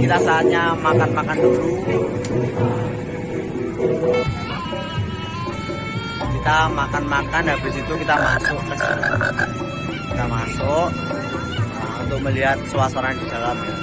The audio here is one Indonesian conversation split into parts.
kita saatnya makan-makan dulu. Kita makan-makan, habis itu kita masuk ke sini. Kita masuk untuk melihat suasana di dalam ya.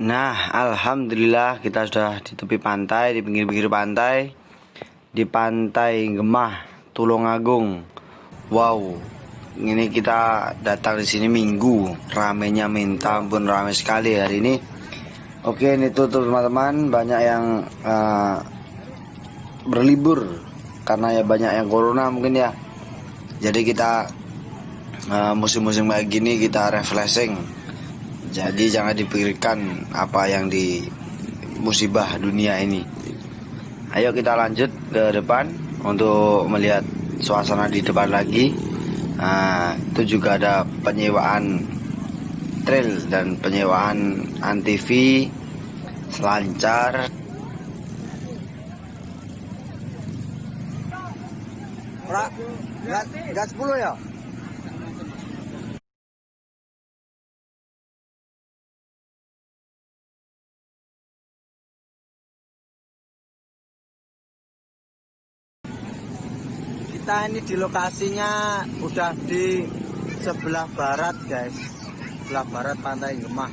Nah, alhamdulillah kita sudah di tepi pantai, di pinggir-pinggir pantai, di Pantai Gemah, Tulungagung. Wow, ini kita datang di sini Minggu, ramenya minta ampun, ramai sekali hari ini. Oke, ini tutup teman-teman, banyak yang berlibur karena ya banyak yang corona mungkin ya. Jadi kita musim-musim kayak gini kita refreshing. Jadi jangan dipikirkan apa yang di musibah dunia ini. Ayo kita lanjut ke depan untuk melihat suasana di depan lagi. Nah, itu juga ada penyewaan trail dan penyewaan ANTV, selancar. Gas 10 ya? Kita ini di lokasinya udah di sebelah barat guys, sebelah barat Pantai Gemah.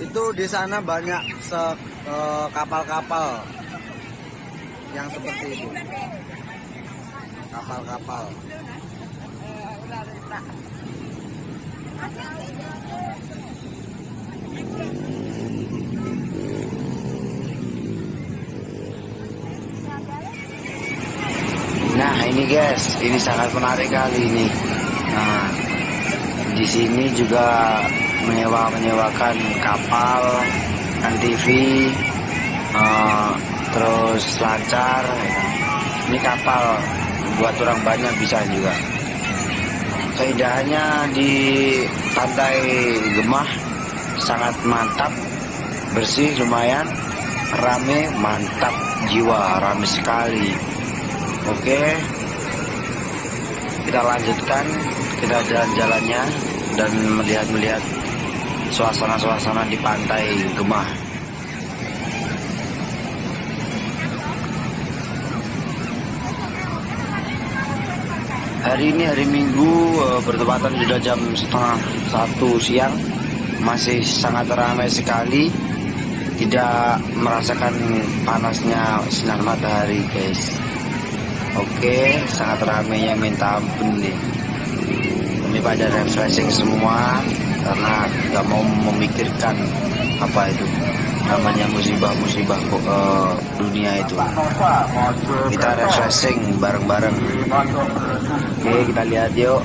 Itu di sana banyak kapal-kapal yang seperti itu, kapal-kapal. Nah ini guys, ini sangat menarik kali ini. Nah, di sini juga menyewakan kapal, ANTV, terus lancar. Ini kapal buat orang banyak bisa juga. Keindahannya di Pantai Gemah sangat mantap, bersih lumayan, rame, mantap jiwa, rame sekali. Oke, kita lanjutkan, kita jalan-jalannya dan melihat suasana-suasana di Pantai Gemah. Hari ini hari Minggu, bertepatan sudah jam 12:30 siang, masih sangat ramai sekali, tidak merasakan panasnya sinar matahari guys. Oke, sangat ramainya minta ampun nih. Ini pada refreshing semua karena nggak mau memikirkan apa itu namanya musibah-musibah dunia itu. Kita refreshing bareng-bareng. Oke, kita lihat yuk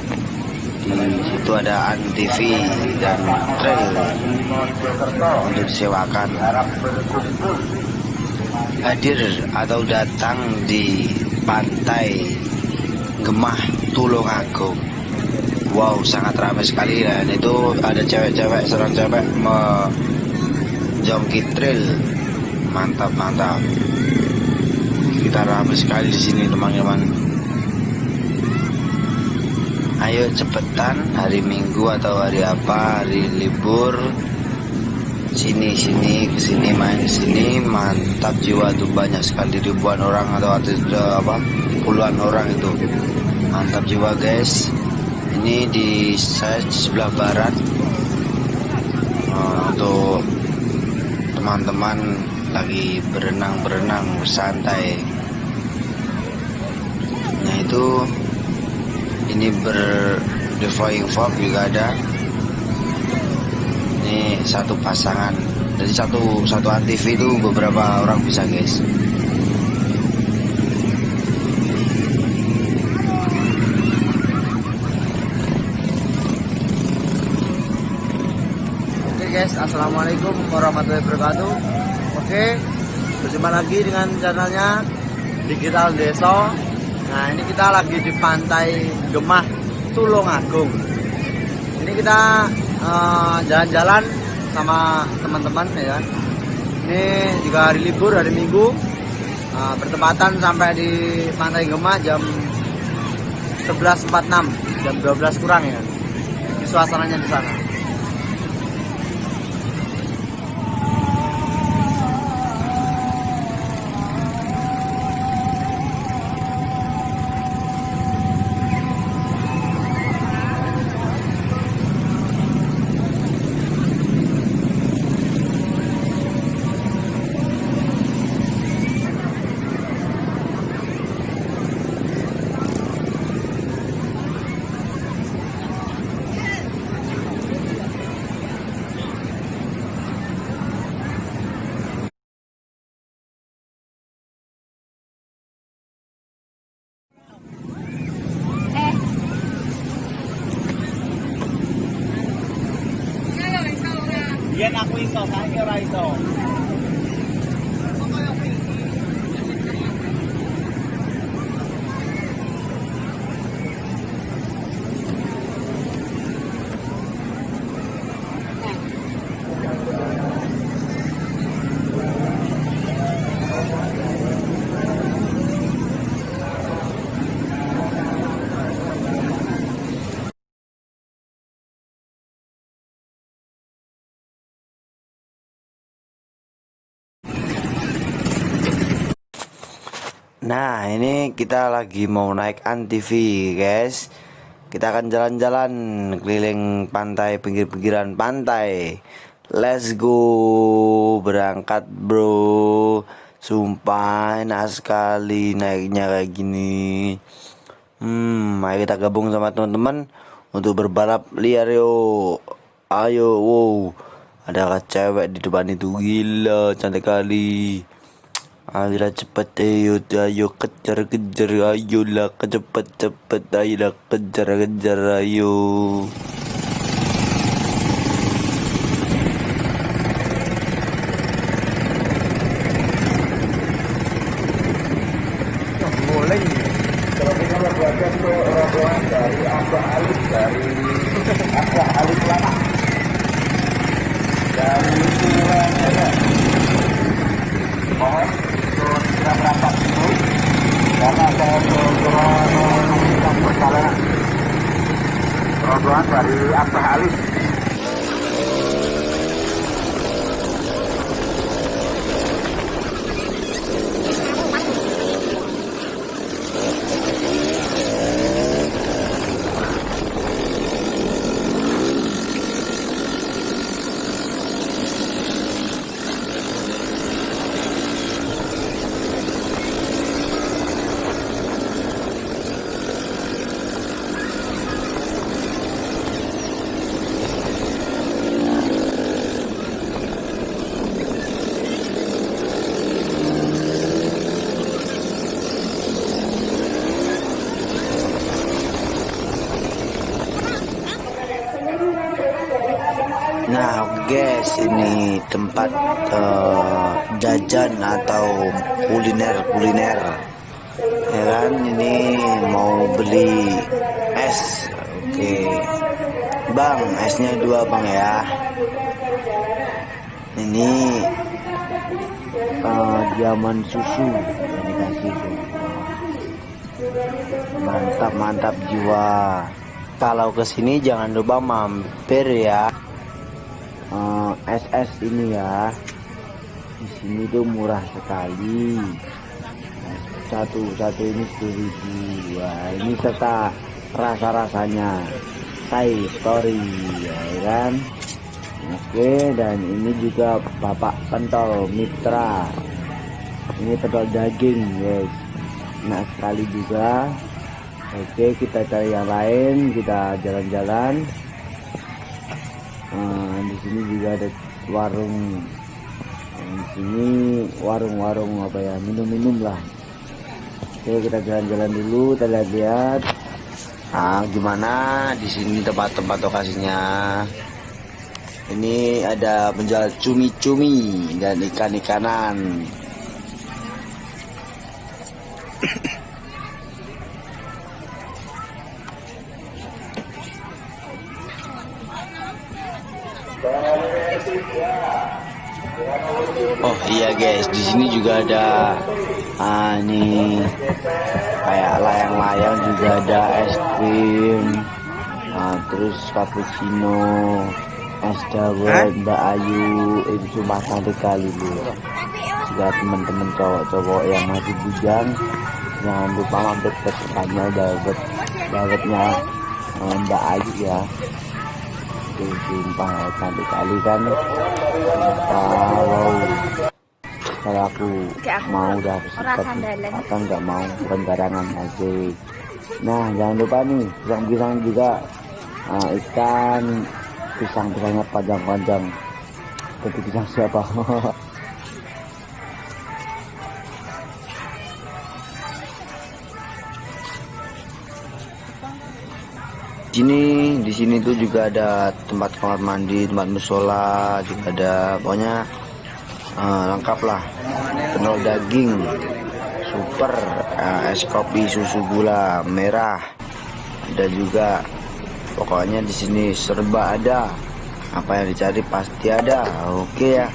situ ada ANTV dan trail untuk disewakan. Hadir atau datang di pantai Gemah Tulungagung. Wow, sangat ramai sekali, dan itu ada cewek-cewek, seorang cewek menjongkit trail. Mantap. Kita ramai sekali di sini, teman-teman. Ayo cepetan, hari Minggu atau hari apa, hari libur, sini kesini, main sini. Mantap jiwa tuh, banyak sekali, ribuan orang atau puluhan orang itu. Mantap jiwa guys. Ini di sebelah barat. Untuk teman-teman lagi berenang bersantai. Nah itu, ini the flying fox juga ada. Ini satu pasangan, jadi satu ATV itu beberapa orang bisa guys. Oke guys, assalamualaikum warahmatullahi wabarakatuh. Oke, berjumpa lagi dengan channelnya Digital Deso. Nah, ini kita lagi di pantai Gemah Tulungagung. Ini kita jalan-jalan sama teman-teman ya. Ini juga hari libur, hari Minggu. Bertepatan sampai di pantai Gemah jam 11.46, jam 12 kurang ya. Ini suasananya di sana. Yan ako ito, sa akin ito. Nah, ini kita lagi mau naik ANTV guys. Kita akan jalan-jalan keliling pantai, pinggir-pinggiran pantai. Let's go, berangkat bro. Sumpah enak sekali naiknya kayak gini. Mari kita gabung sama teman-teman untuk berbalap liar yuk. Ayo, wow. Ada cewek di depan itu, gila cantik kali. Ayolah cepet, ayo kejar, ayolah cepet, ayolah kejar, ayo. Boleh. Kalau kita membuatkan itu rombongan dari Abah Alif, Lama, dari Surabaya. Mohon segera berangkat dulu, karena saya melakukan perjalanan. Rombongan dari Abah Alif. Oke guys, ini tempat jajan atau kuliner ya kan. Ini mau beli es. Oke bang, esnya 2 bang ya. Ini zaman susu yang dikasih tuh. Mantap jiwa. Kalau kesini jangan lupa mampir ya. SS ini ya, di sini tuh murah sekali. Satu ini 10.000. Wah, ini serta rasa-rasanya Thai Story ya kan. Oke, dan ini juga Bapak Pentol Mitra. Ini pentol daging guys, enak sekali juga. Oke, kita cari yang lain, kita jalan-jalan. Di sini juga ada warung. Di sini warung-warung apa ya, minum-minum lah. Oke, kita jalan-jalan dulu, kita lihat-lihat. Gimana di sini tempat-tempat lokasinya. Ini ada penjual cumi-cumi dan ikan-ikanan. Oh iya guys, di sini juga ada ini kayak layang-layang, juga ada es krim, terus cappuccino, es dawet Mbak Ayu. Itu cuma sekali lu. Jika teman-teman cowok-cowok yang masih bujang, jangan lupa mampir ke tempatnya dawetnya Mbak Ayu ya. Sumpah cantik kali kan. Wow, kalau aku mau udah akan nggak mau barengan aja. Nah jangan lupa nih pisang-pisang juga, ikan, pisangnya panjang-panjang. Tapi pisang siapa? Di sini tuh juga ada tempat kamar mandi, tempat musola, juga ada, pokoknya lengkap lah. Pentol daging super, es kopi susu gula merah ada juga. Pokoknya di sini serba ada, apa yang dicari pasti ada. Oke ya,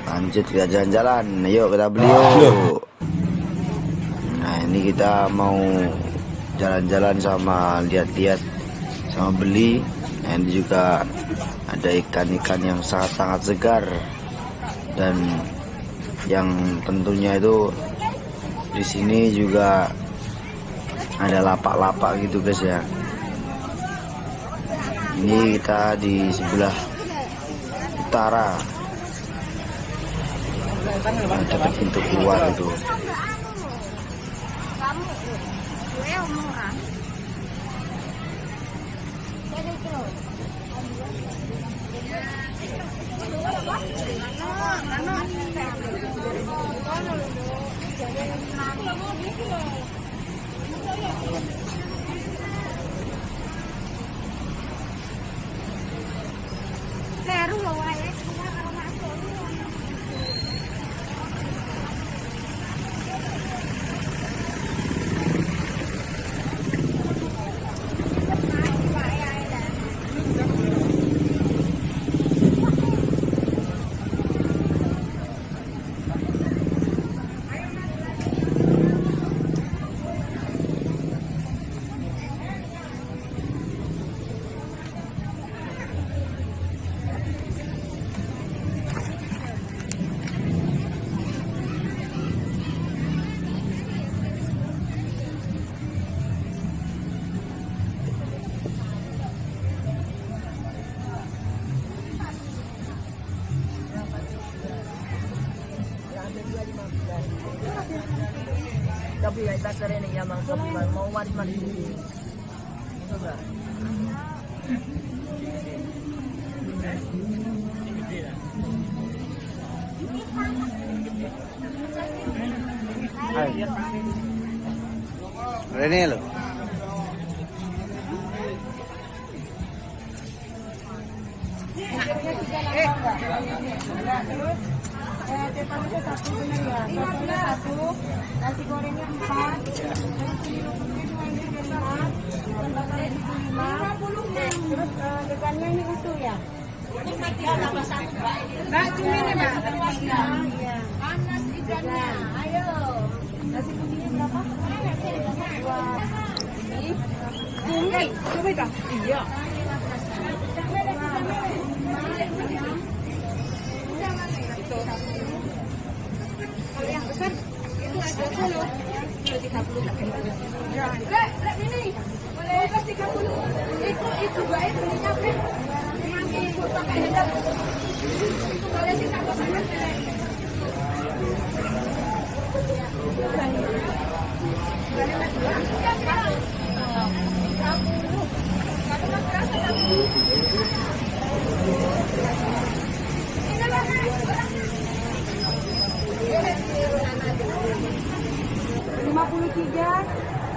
lanjut kita jalan-jalan. Ayo kita beli yuk. Nah ini kita mau jalan-jalan sama lihat-lihat sama beli. Nah, ini juga ada ikan-ikan yang sangat-sangat segar, dan yang tentunya itu di sini juga ada lapak-lapak gitu guys ya. Ini kita di sebelah utara, dekat pintu keluar itu. Tapi kita sering yang mau mandi. Ini loh. Terus teh panisnya 1 bener ya. Sotonya 1, nasi gorengnya 4, terus cumi lumpurnya cuma ini 5, tembakannya 5, terus depannya ini utuh ya. Mbak, cumi ini Mbak. Iya. Panas ikannya. Ayo. Nasi putihnya berapa? 2. Ini cumi kah? Iya. Kalau yang besar itu ada 20, kilo 30 tak kena. Lek ini boleh pas 30. Itu baik belinya apa? Nanti ikut pakai hendak. Itu boleh kita pesanan Lek.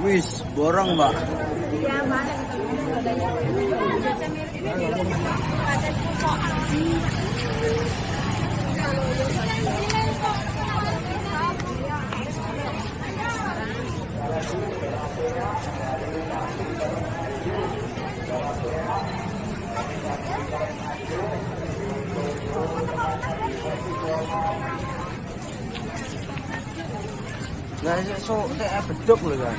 Wis, borong mbak. Iya, Mbak. Nah, so saya beduk loh kan.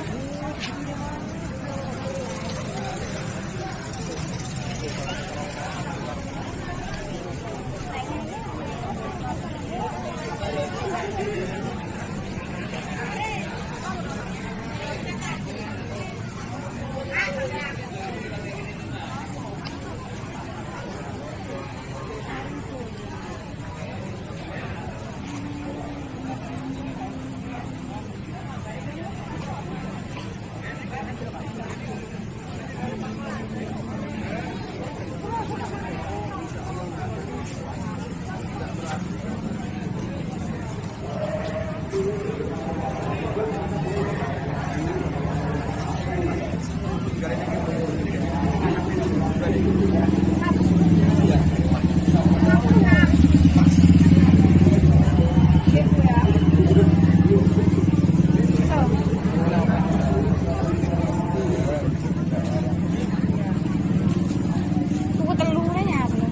Tunggu telurnya belum.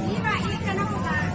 Ini Pak, ini kenapa Pak?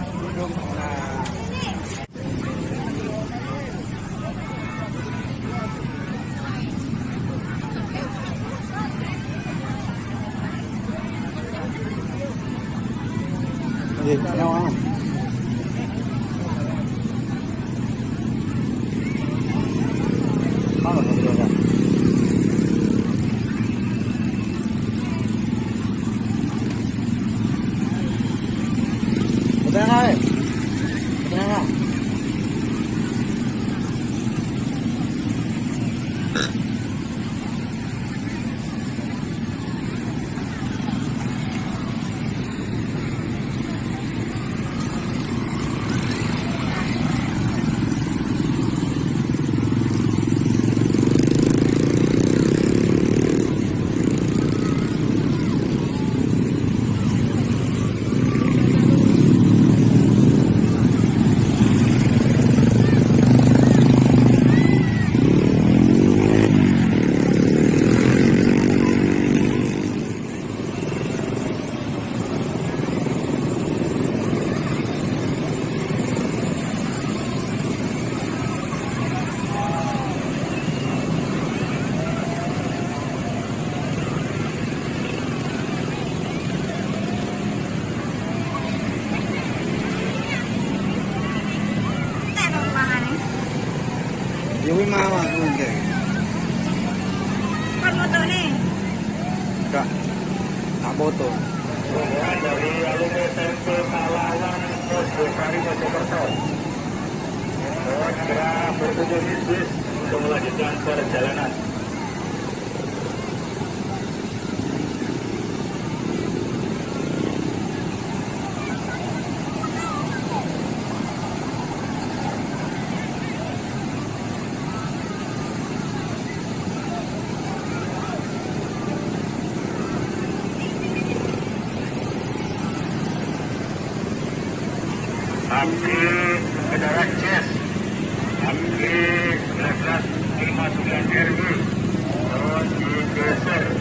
Dewi mama mungkin. Kan motor nih. Enggak. Tak foto. Dari alumni SMP Pahlawan Bosari Mojokerto. Segera berkunjung bis untuk melanjutkan perjalanan. Abdi kendaraan Jazz, Abdi 1959 RW, terus digeser